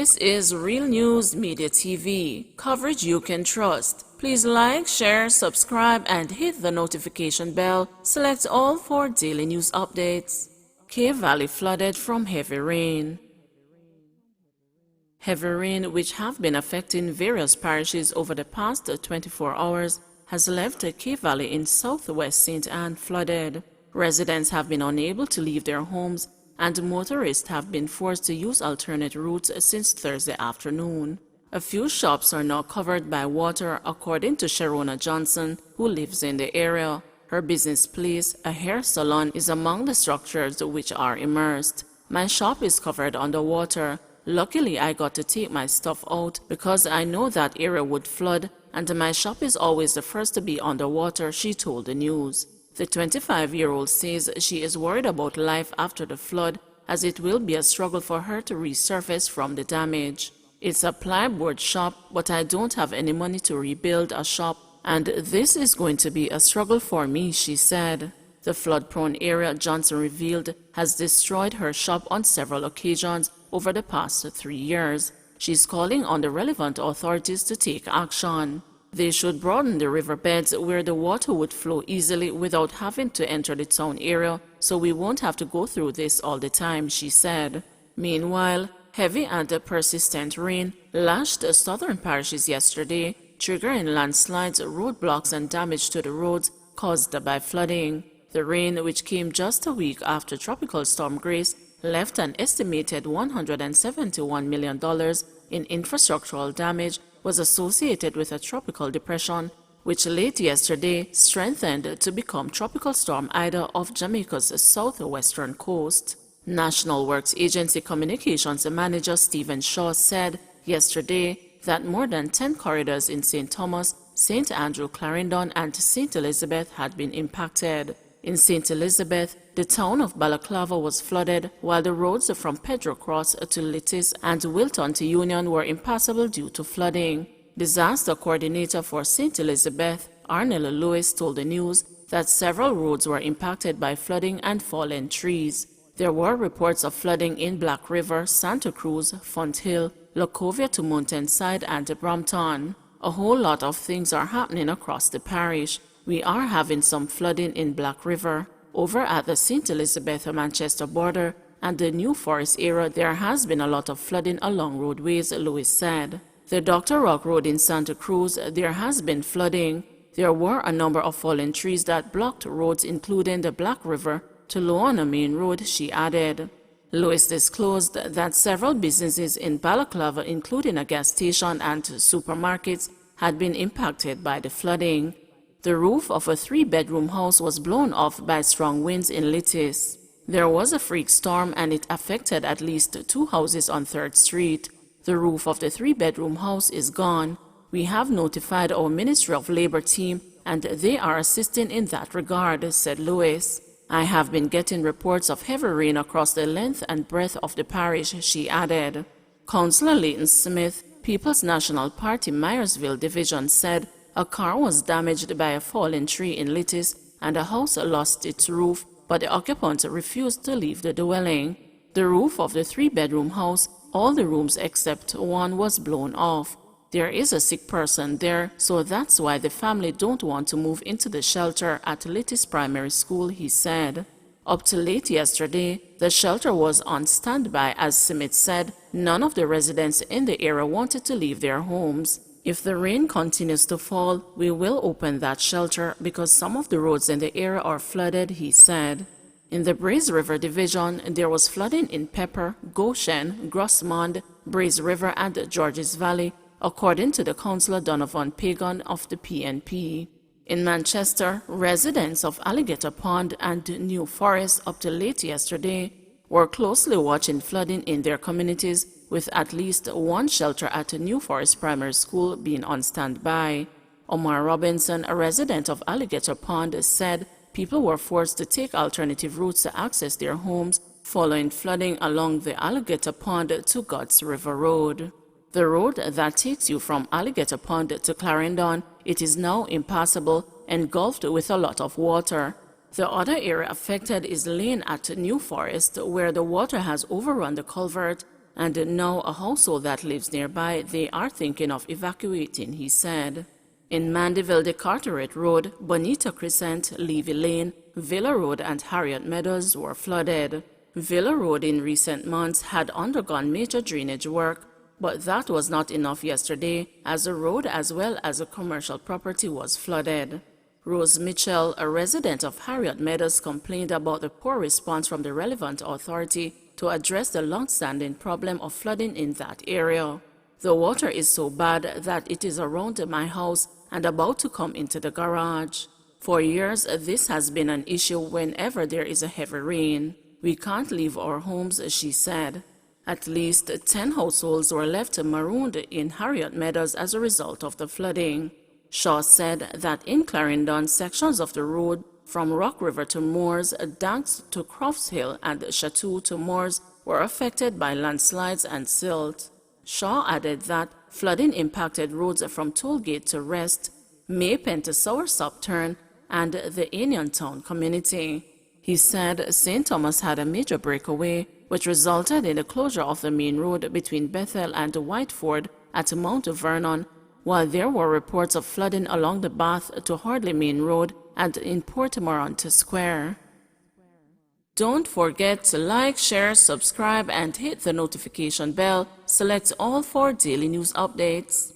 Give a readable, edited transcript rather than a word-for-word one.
This is Real News Media TV, coverage you can trust. Please like, share, subscribe, and hit the notification bell. Select all for daily news updates. Cave Valley flooded from heavy rain. Heavy rain, which have been affecting various parishes over the past 24 hours, has left Cave Valley in southwest St. Anne flooded. Residents have been unable to leave their homes, and motorists have been forced to use alternate routes since Thursday afternoon. A few shops are now covered by water, according to Sharona Johnson, who lives in the area. Her business place, a hair salon, is among the structures which are immersed. My shop is covered underwater. Luckily, I got to take my stuff out because I know that area would flood, and my shop is always the first to be underwater, she told the news. The 25-year-old says she is worried about life after the flood, as it will be a struggle for her to resurface from the damage. It's a plyboard shop, but I don't have any money to rebuild a shop, and this is going to be a struggle for me, she said. The flood-prone area, Johnson revealed, has destroyed her shop on several occasions over the past 3 years. She's calling on the relevant authorities to take action. They should broaden the riverbeds where the water would flow easily without having to enter the town area, so we won't have to go through this all the time, she said. Meanwhile, heavy and persistent rain lashed southern parishes yesterday, triggering landslides, roadblocks, and damage to the roads caused by flooding. The rain, which came just a week after Tropical Storm Grace, left an estimated $171 million in infrastructural damage, was associated with a tropical depression, which late yesterday strengthened to become Tropical Storm Ida off Jamaica's southwestern coast. National Works Agency Communications Manager Stephen Shaw said yesterday that more than 10 corridors in St. Thomas, St. Andrew, Clarendon, and St. Elizabeth had been impacted. In St. Elizabeth, the town of Balaclava was flooded, while the roads from Pedro Cross to Littis and Wilton to Union were impassable due to flooding. Disaster coordinator for St. Elizabeth, Arnella Lewis, told the news that several roads were impacted by flooding and fallen trees. There were reports of flooding in Black River, Santa Cruz, Fonthill, Locovia to Mountainside, and Brampton. A whole lot of things are happening across the parish. We are having some flooding in Black River. Over at the St. Elizabeth-Manchester border and the New Forest area, there has been a lot of flooding along roadways, Lewis said. The Dr. Rock Road in Santa Cruz, there has been flooding. There were a number of fallen trees that blocked roads, including the Black River to Loana Main Road, she added. Lewis disclosed that several businesses in Balaclava, including a gas station and supermarkets, had been impacted by the flooding. The roof of a 3-bedroom house was blown off by strong winds in Littis. There was a freak storm and it affected at least 2 houses on 3rd Street. The roof of the 3-bedroom house is gone. We have notified our Ministry of Labor team and they are assisting in that regard, said Lewis. I have been getting reports of heavy rain across the length and breadth of the parish, she added. Councillor Leighton Smith, People's National Party Myersville Division, said a car was damaged by a fallen tree in Littis and a house lost its roof, but the occupants refused to leave the dwelling. The roof of the 3-bedroom house, all the rooms except one, was blown off. There is a sick person there, so that's why the family don't want to move into the shelter at Littis Primary School, he said. Up to late yesterday, the shelter was on standby. As Smith said, none of the residents in the area wanted to leave their homes. If the rain continues to fall, we will open that shelter because some of the roads in the area are flooded, he said. In the Braze River Division, there was flooding in Pepper, Goshen, Grossmond, Braze River, and Georges Valley, according to the Councillor Donovan Pagan of the PNP. In Manchester, residents of Alligator Pond and New Forest up to late yesterday were closely watching flooding in their communities, with at least one shelter at New Forest Primary School being on standby. Omar Robinson, a resident of Alligator Pond, said people were forced to take alternative routes to access their homes following flooding along the Alligator Pond to God's River Road. The road that takes you from Alligator Pond to Clarendon, it is now impassable, engulfed with a lot of water. The other area affected is Lane at New Forest, where the water has overrun the culvert, and now a household that lives nearby, they are thinking of evacuating, he said. In Mandeville, the Carteret Road, Bonita Crescent, Levy Lane, Villa Road and Harriet Meadows were flooded. Villa Road in recent months had undergone major drainage work, but that was not enough yesterday as the road as well as a commercial property was flooded. Rose Mitchell, a resident of Harriet Meadows, complained about the poor response from the relevant authority to address the long-standing problem of flooding in that area. The water is so bad that it is around my house and about to come into the garage. For years, this has been an issue whenever there is a heavy rain. We can't leave our homes, she said. At least 10 households were left marooned in Harriet Meadows as a result of the flooding. Shaw said that in Clarendon, sections of the road from Rock River to Moors, Danks to Crofts Hill, and Chateau to Moors were affected by landslides and silt. Shaw added that flooding impacted roads from Tollgate to Rest, Maypen to Soursop Turn, and the Uniontown community. He said St. Thomas had a major breakaway, which resulted in the closure of the main road between Bethel and Whiteford at Mount Vernon, while there were reports of flooding along the Bath to Hardley Main Road and in Portmoront Square. Don't forget to like, share, subscribe, and hit the notification bell. Select all for daily news updates.